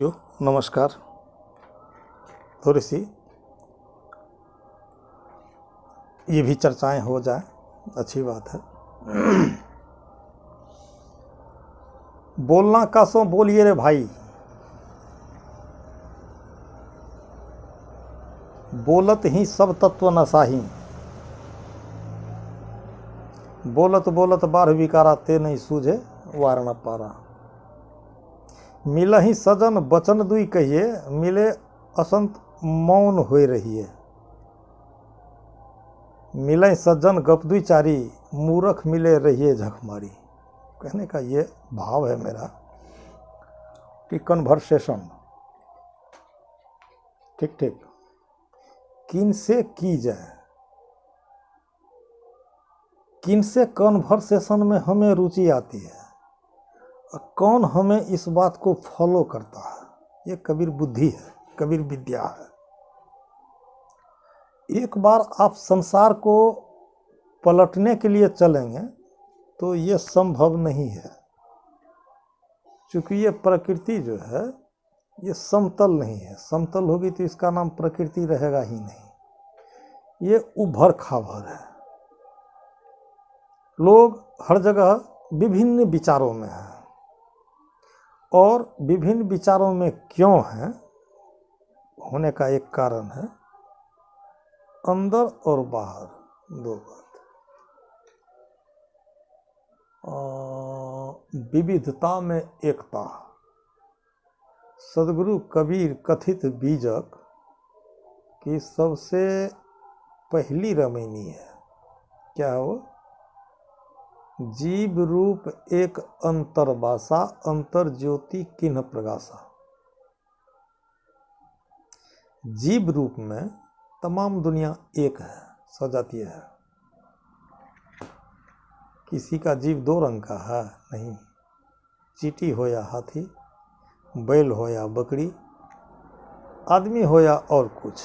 यो नमस्कार। थोड़ी सी ये भी चर्चाएं हो जाए, अच्छी बात है। बोलना का सो बोलिए रे भाई, बोलत ही सब तत्व नसाही। बोलत बोलत बारह विकारा ते नहीं सूझे वारण पारा। मिलहि सजन बचन दुई कहिए, मिले असंत मौन होए रहिए। मिले सज्जन गप दुई चारी, मूर्ख मिले रहिए झक मारी। कहने का ये भाव है मेरा कि कन्वर्सेशन ठीक ठीक किन से की जाए, किन से कन्वर्सेशन में हमें रुचि आती है, कौन हमें इस बात को फॉलो करता है। ये कबीर बुद्धि है, कबीर विद्या है। एक बार आप संसार को पलटने के लिए चलेंगे तो ये संभव नहीं है, क्योंकि ये प्रकृति जो है ये समतल नहीं है। समतल होगी तो इसका नाम प्रकृति रहेगा ही नहीं, ये उभर खाभर है। लोग हर जगह विभिन्न विचारों में हैं, और विभिन्न विचारों में क्यों हैं होने का एक कारण है अंदर और बाहर दो बात। विविधता में एकता, सदगुरु कबीर कथित बीजक की सबसे पहली रमैनी है। क्या है वो? जीव रूप एक अंतर्बासा, अंतर ज्योति किन्ह प्रगासा। जीव रूप में तमाम दुनिया एक है, सजातीय है। किसी का जीव दो रंग का है नहीं। चींटी हो या हाथी, बैल हो या बकरी, आदमी हो या और कुछ,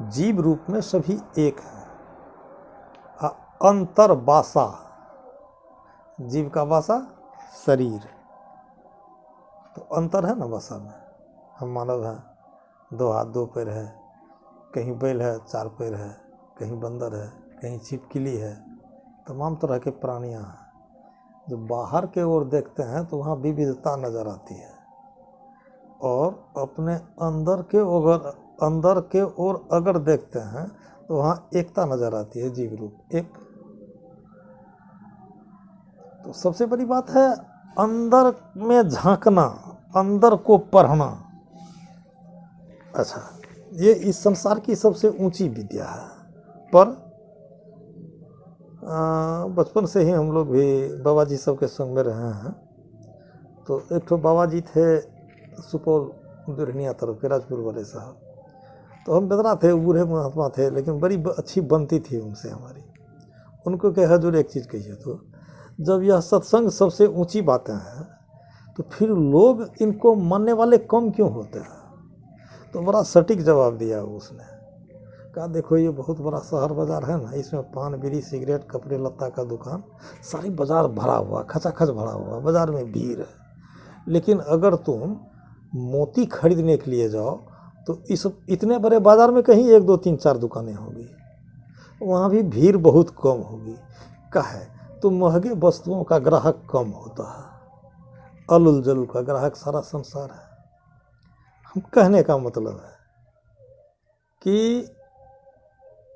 जीव रूप में सभी एक है। अंतर्बासा, जीव का बासा शरीर, तो अंतर है ना बासा में। हम मानव हैं, दो हाथ दो पैर है, कहीं बैल है चार पैर है, कहीं बंदर है, कहीं छिपकली है, तमाम तरह के प्राणियां हैं। जो बाहर के ओर देखते हैं तो वहाँ विविधता नज़र आती है, और अपने अंदर के ओर अगर देखते हैं तो वहाँ एकता नज़र आती है, जीव रूप एक। तो सबसे बड़ी बात है अंदर में झांकना, अंदर को पढ़ना। अच्छा, ये इस संसार की सबसे ऊंची विद्या है। पर बचपन से ही हम लोग भी बाबा जी सब के संग में रहे हैं। तो एक तो बाबा जी थे सुपौल दुरनिया तरफ के राजपुर वाले साहब, तो हम बेदरा थे, बूढ़े महात्मा थे, लेकिन बड़ी अच्छी बनती थी उनसे हमारी। उनको कहे हजूर एक चीज़ कहिए, तो जब यह सत्संग सबसे ऊंची बातें हैं तो फिर लोग इनको मानने वाले कम क्यों होते हैं? तो बड़ा सटीक जवाब दिया उसने। कहा देखो ये बहुत बड़ा शहर बाज़ार है ना, इसमें पान बीड़ी सिगरेट कपड़े लत्ता का दुकान, सारी बाज़ार भरा हुआ, खचाखच भरा हुआ, बाज़ार में भीड़ है। लेकिन अगर तुम मोती खरीदने के लिए जाओ तो इतने बड़े बाज़ार में कहीं एक दो तीन चार दुकानें होंगी, वहाँ भी भीड़ बहुत कम होगी। काहे? तो महंगे वस्तुओं का ग्राहक कम होता है, अलुल जलुल का ग्राहक सारा संसार है। हम कहने का मतलब है कि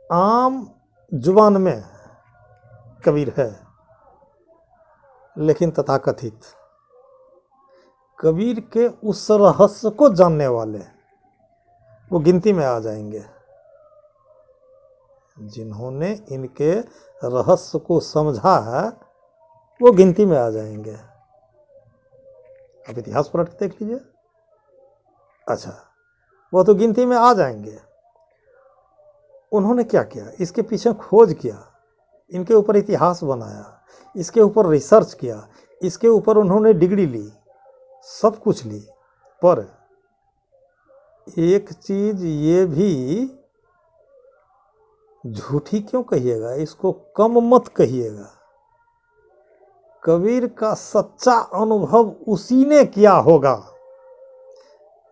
आम जुबान में कबीर है, लेकिन तथाकथित कबीर के उस रहस्य को जानने वाले वो गिनती में आ जाएंगे। जिन्होंने इनके रहस्य को समझा है वो गिनती में आ जाएंगे। अब इतिहास पलट के देख लीजिए। अच्छा, वो तो गिनती में आ जाएंगे। उन्होंने क्या किया? इसके पीछे खोज किया, इनके ऊपर इतिहास बनाया, इसके ऊपर रिसर्च किया, इसके ऊपर उन्होंने डिग्री ली, सब कुछ ली। पर एक चीज ये भी झूठी क्यों कहिएगा, इसको कम मत कहिएगा। कबीर का सच्चा अनुभव उसी ने किया होगा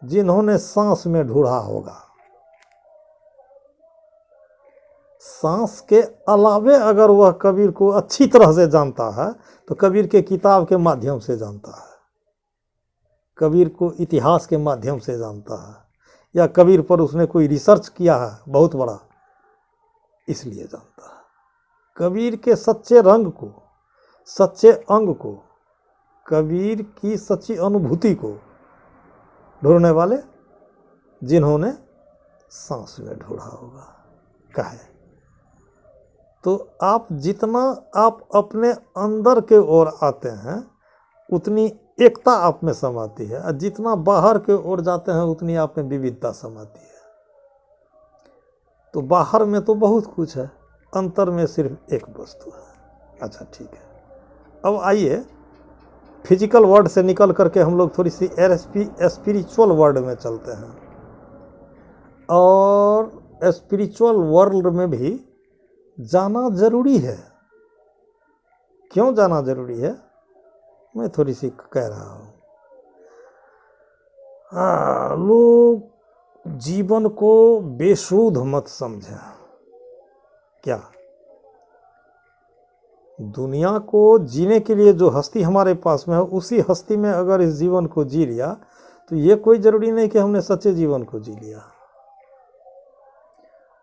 जिन्होंने सांस में ढूंढा होगा। सांस के अलावे अगर वह कबीर को अच्छी तरह से जानता है तो कबीर के किताब के माध्यम से जानता है, कबीर को इतिहास के माध्यम से जानता है, या कबीर पर उसने कोई रिसर्च किया है बहुत बड़ा, इसलिए जानता है। कबीर के सच्चे रंग को, सच्चे अंग को, कबीर की सच्ची अनुभूति को ढूंढने वाले जिन्होंने सांस में ढूंढा होगा कहे। तो आप जितना आप अपने अंदर के ओर आते हैं उतनी एकता आप में समाती है, और जितना बाहर के ओर जाते हैं उतनी आप में विविधता समाती है। तो बाहर में तो बहुत कुछ है, अंतर में सिर्फ एक वस्तु है। अच्छा ठीक है, अब आइए फिजिकल वर्ल्ड से निकल करके हम लोग थोड़ी सी स्पिरिचुअल वर्ल्ड में चलते हैं। और स्पिरिचुअल वर्ल्ड में भी जाना जरूरी है। क्यों जाना जरूरी है, मैं थोड़ी सी कह रहा हूँ। लोग जीवन को बेसुध मत समझें। क्या दुनिया को जीने के लिए जो हस्ती हमारे पास में है, उसी हस्ती में अगर इस जीवन को जी लिया तो ये कोई जरूरी नहीं कि हमने सच्चे जीवन को जी लिया।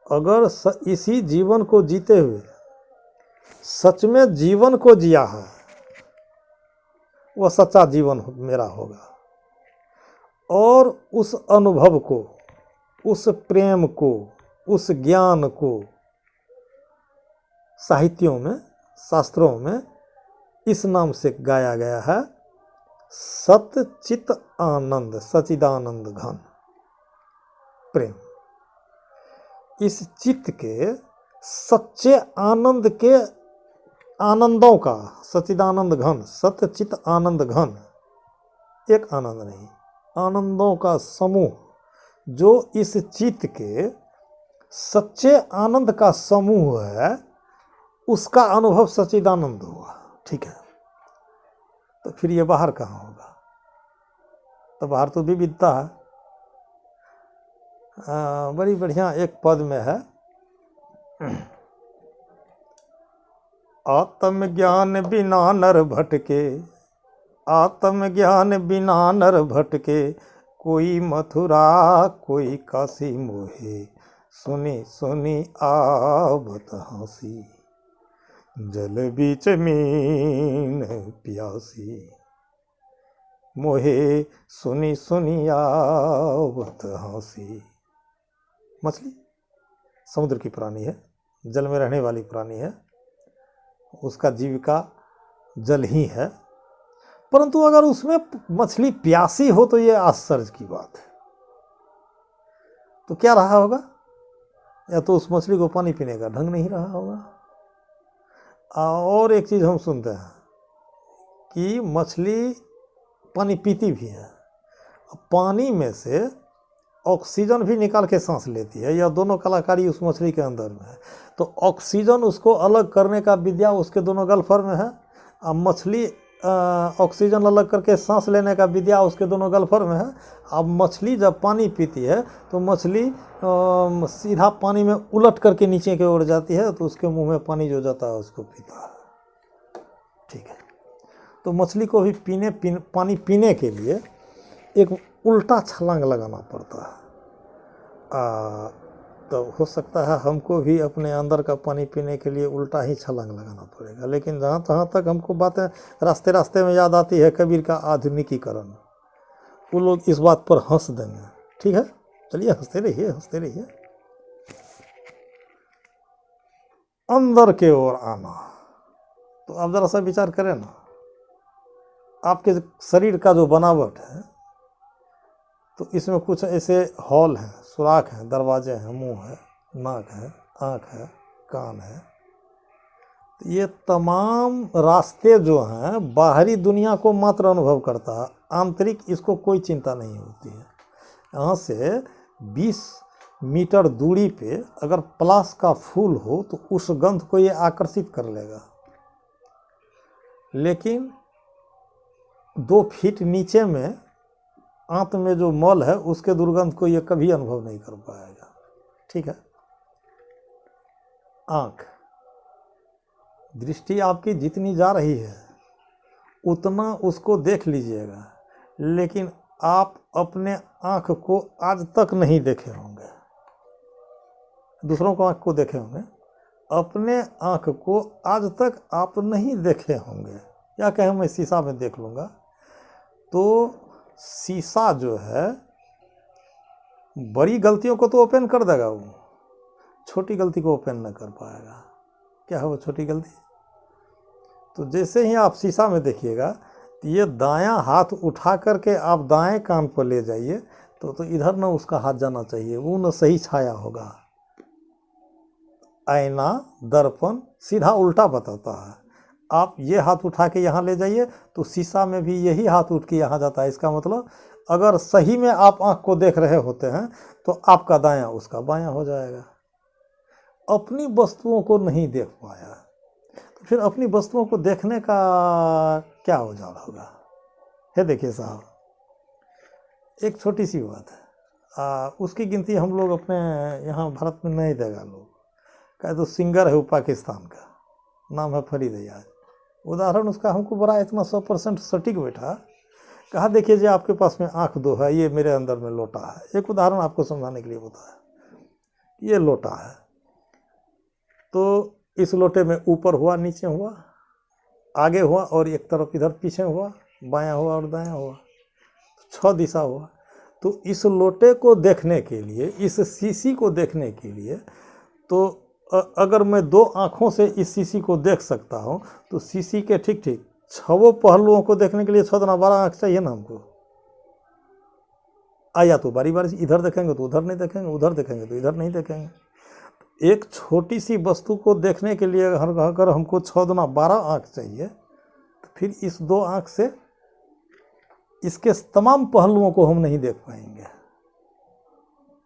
अगर इसी जीवन को जीते हुए सच में जीवन को जिया है, वह सच्चा जीवन मेरा होगा। और उस अनुभव को, उस प्रेम को, उस ज्ञान को साहित्यों में, शास्त्रों में इस नाम से गाया गया है, सत चित आनंद, सचिदानंद घन प्रेम। इस चित्त के सच्चे आनंद के आनंदों का, सचिदानंद घन, सत्य चित आनंद घन, एक आनंद नहीं, आनंदों का समूह, जो इस चित्त के सच्चे आनंद का समूह है, उसका अनुभव सच्चिदानंद हुआ। ठीक है, तो फिर ये बाहर कहाँ होगा? तो बाहर तो विविधता है। बड़ी बढ़िया एक पद में है, आत्मज्ञान बिना नर भटके, आत्मज्ञान बिना नर भटके, कोई मथुरा कोई काशी मोहे, सुनी सुनी आवत हंसी, जल बीच मीन प्यासी, मोहे सुनी सुनी आवत हंसी। मछली समुद्र की प्राणी है, जल में रहने वाली प्राणी है, उसका जीविका जल ही है। परंतु अगर उसमें मछली प्यासी हो तो ये आश्चर्य की बात है। तो क्या रहा होगा? या तो उस मछली को पानी पीने का ढंग नहीं रहा होगा। और एक चीज़ हम सुनते हैं कि मछली पानी पीती भी है, पानी में से ऑक्सीजन भी निकाल के सांस लेती है। यह दोनों कलाकारी उस मछली के अंदर में है। तो ऑक्सीजन उसको अलग करने का विद्या उसके दोनों गल्फर में है, और मछली ऑक्सीजन अलग करके सांस लेने का विद्या उसके दोनों गल्फर में है। अब मछली जब पानी पीती है तो मछली सीधा पानी में उलट करके नीचे की ओर जाती है, तो उसके मुंह में पानी जो जाता है उसको पीता है। ठीक है, तो मछली को भी पानी पीने के लिए एक उल्टा छलांग लगाना पड़ता है। तो हो सकता है हमको भी अपने अंदर का पानी पीने के लिए उल्टा ही छलांग लगाना तक। लेकिन जहाँ तक हमको बातें रास्ते रास्ते में याद आती है कबीर का आधुनिकीकरण, वो लोग इस बात पर हंस देंगे। ठीक है, चलिए हंसते रहिए, हंसते रहिए। अंदर के ओर आना, तो आप ज़रा सा विचार करें ना, आपके शरीर का जो बनावट है, तो इसमें कुछ ऐसे हॉल हैं, सुराख हैं, दरवाजे हैं, मुंह है, नाक है, आँख है, कान है। तो ये तमाम रास्ते जो हैं बाहरी दुनिया को मात्र अनुभव करता है, आंतरिक इसको कोई चिंता नहीं होती है। यहाँ से 20 मीटर दूरी पे अगर पलाश का फूल हो तो उस गंध को ये आकर्षित कर लेगा। लेकिन 2 फीट नीचे में आंत में जो मल है उसके दुर्गंध को ये कभी अनुभव नहीं कर पाएगा। ठीक है। आंख, दृष्टि आपकी जितनी जा रही है उतना उसको देख लीजिएगा, लेकिन आप अपने आंख को आज तक नहीं देखे होंगे। दूसरों को आंख को देखे होंगे, अपने आंख को आज तक आप नहीं देखे होंगे। या कहें मैं शीशा में देख लूँगा, तो शीशा जो है बड़ी गलतियों को तो ओपन कर देगा, वो छोटी गलती को ओपन न कर पाएगा। क्या है वो छोटी गलती? तो जैसे ही आप शीशा में देखिएगा तो ये दायां हाथ उठा करके आप दाएं कान पर ले जाइए तो इधर ना उसका हाथ जाना चाहिए, वो न सही छाया होगा। आईना, दर्पण सीधा उल्टा बताता है। आप ये हाथ उठा के यहाँ ले जाइए तो शीशा में भी यही हाथ उठ के यहाँ जाता है। इसका मतलब अगर सही में आप आँख को देख रहे होते हैं तो आपका दायां उसका बायां हो जाएगा। अपनी वस्तुओं को नहीं देख पाया तो फिर अपनी वस्तुओं को देखने का क्या औजार होगा? है देखिए साहब, एक छोटी सी बात है, उसकी गिनती हम लोग अपने यहाँ भारत में नहीं देगा लोग। कहे तो सिंगर है वो पाकिस्तान का, नाम है फरीद अय्याज। उदाहरण उसका हमको बड़ा इतना 100% सटीक बैठा। कहा देखिए जी आपके पास में आँख 2 है, ये मेरे अंदर में लोटा है। एक उदाहरण आपको समझाने के लिए बताया, ये लोटा है तो इस लोटे में ऊपर हुआ, नीचे हुआ, आगे हुआ और एक तरफ इधर पीछे हुआ, बायां हुआ और दायां हुआ, 6 दिशा हुआ। तो इस लोटे को देखने के लिए, इस शीशी को देखने के लिए, तो अगर मैं 2 आँखों से इस शीशी को देख सकता हूँ तो शीशी के ठीक 6 पहलुओं को देखने के लिए 6 दुना 12 आँख चाहिए ना हमको। या तो बारी बारी से इधर देखेंगे तो उधर नहीं देखेंगे, उधर देखेंगे तो इधर नहीं देखेंगे। एक छोटी सी वस्तु को देखने के लिए अगर हमको 6 दुना 12 आँख चाहिए तो फिर इस 2 आँख से इसके तमाम पहलुओं को हम नहीं देख पाएंगे।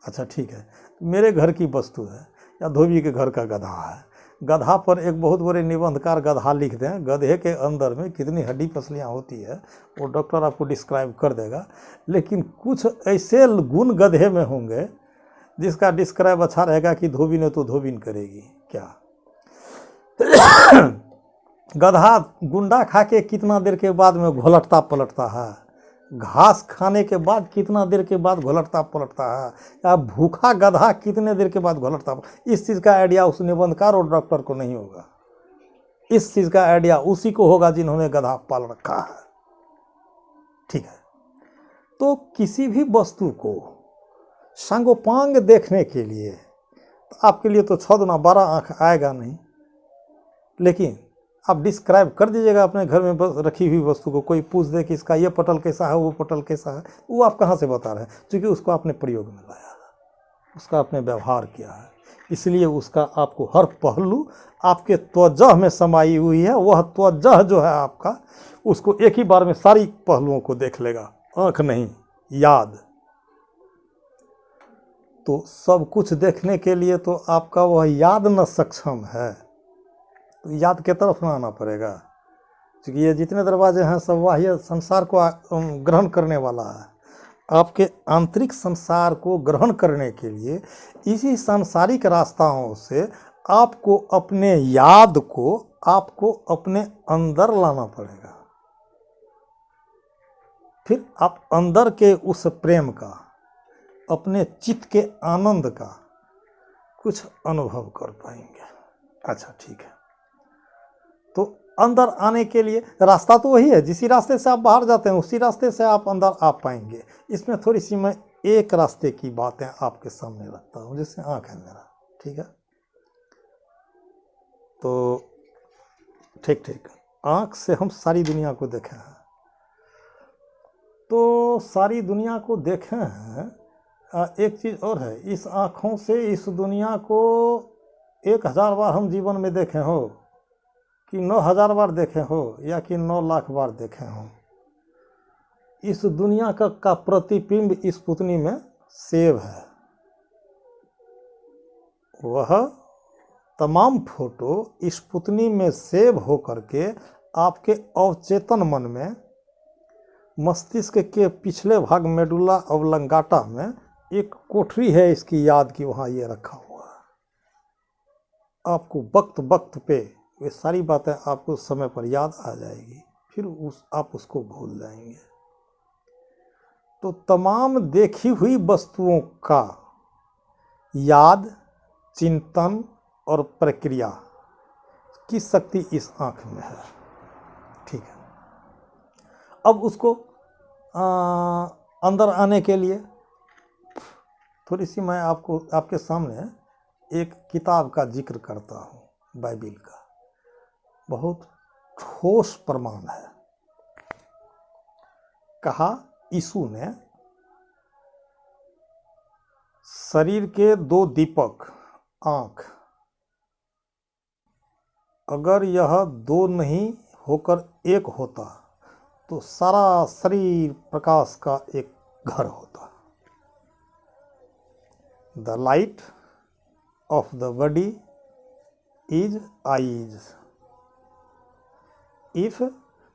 अच्छा ठीक है, मेरे घर की वस्तु है या धोबी के घर का गधा है, गधा पर एक बहुत बड़े निबंधकार गधा लिख दें, गधे के अंदर में कितनी हड्डी पसलियाँ होती है वो डॉक्टर आपको डिस्क्राइब कर देगा। लेकिन कुछ ऐसे गुण गधे में होंगे जिसका डिस्क्राइब अच्छा रहेगा कि धोबी ने तो धोबिन करेगी क्या। गधा गुंडा खा के कितना देर के बाद में घोलटता पलटता है, घास खाने के बाद कितना देर के बाद घोलटता पलटता है, या भूखा गधा कितने देर के बाद घोलटता। इस चीज़ का आइडिया उस निबंधकार और डॉक्टर को नहीं होगा, इस चीज़ का आइडिया उसी को होगा जिन्होंने गधा पाल रखा है। ठीक है, तो किसी भी वस्तु को सांगोपांग देखने के लिए तो आपके लिए तो 6 दुना 12 आँख आएगा नहीं, लेकिन आप डिस्क्राइब कर दीजिएगा अपने घर में रखी हुई वस्तु को। कोई पूछ दे कि इसका ये पटल कैसा है, वो पटल कैसा है, वो आप कहाँ से बता रहे हैं? क्योंकि उसको आपने प्रयोग में लाया है, उसका आपने व्यवहार किया है, इसलिए उसका आपको हर पहलू आपके त्वचा में समाई हुई है। वह त्वचा जो है आपका, उसको एक ही बार में सारी पहलुओं को देख लेगा, आँख नहीं, याद। तो सब कुछ देखने के लिए तो आपका वह याद न सक्षम है, तो याद के तरफ ना आना पड़ेगा। क्योंकि ये जितने दरवाजे हैं सब बाह्य संसार को ग्रहण करने वाला है। आपके आंतरिक संसार को ग्रहण करने के लिए इसी सांसारिक रास्ताओं से आपको अपने याद को आपको अपने अंदर लाना पड़ेगा। फिर आप अंदर के उस प्रेम का, अपने चित्त के आनंद का कुछ अनुभव कर पाएंगे। अच्छा ठीक है, तो अंदर आने के लिए रास्ता तो वही है, जिस रास्ते से आप बाहर जाते हैं उसी रास्ते से आप अंदर आ पाएंगे। इसमें थोड़ी सी मैं एक रास्ते की बातें आपके सामने रखता हूँ, जैसे आँख है मेरा, ठीक है। तो ठीक, आँख से हम सारी दुनिया को देखे हैं, तो सारी दुनिया को देखे हैं। एक चीज़ और है, इस आँखों से इस दुनिया को 1000 बार हम जीवन में देखे हो कि 9000 बार देखे हो या कि 9 लाख बार देखे हो, इस दुनिया का प्रतिबिंब इस पुतनी में सेव है। वह तमाम फोटो इस पुतनी में सेव हो करके आपके अवचेतन मन में मस्तिष्क के पिछले भाग मेडुला ऑब्लंगाटा में एक कोठरी है इसकी याद की, वहाँ ये रखा हुआ है। आपको वक्त वक्त पे ये सारी बातें आपको समय पर याद आ जाएगी, फिर आप उसको भूल जाएंगे। तो तमाम देखी हुई वस्तुओं का याद, चिंतन और प्रक्रिया की शक्ति इस आँख में है। ठीक है, अब उसको अंदर आने के लिए थोड़ी सी मैं आपके सामने एक किताब का जिक्र करता हूँ, बाइबिल का। बहुत ठोस प्रमाण है। कहा यीशु ने शरीर के दो दीपक, आँख, अगर यह दो नहीं होकर एक होता तो सारा शरीर प्रकाश का एक घर होता। The light of the body is eyes. If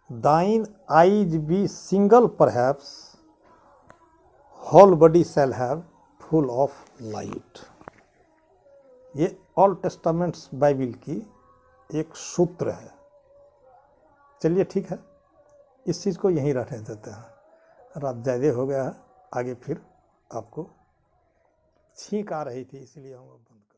thine eyes be single, perhaps whole body shall have full of light। ये ऑल टेस्टामेंट्स बाइबिल की एक सूत्र है। चलिए ठीक है, इस चीज़ को यहीं रहने देते हैं। रात ज़्यादा हो गया है, आगे फिर आपको छींक आ रही थी, इसलिए हम बंद कर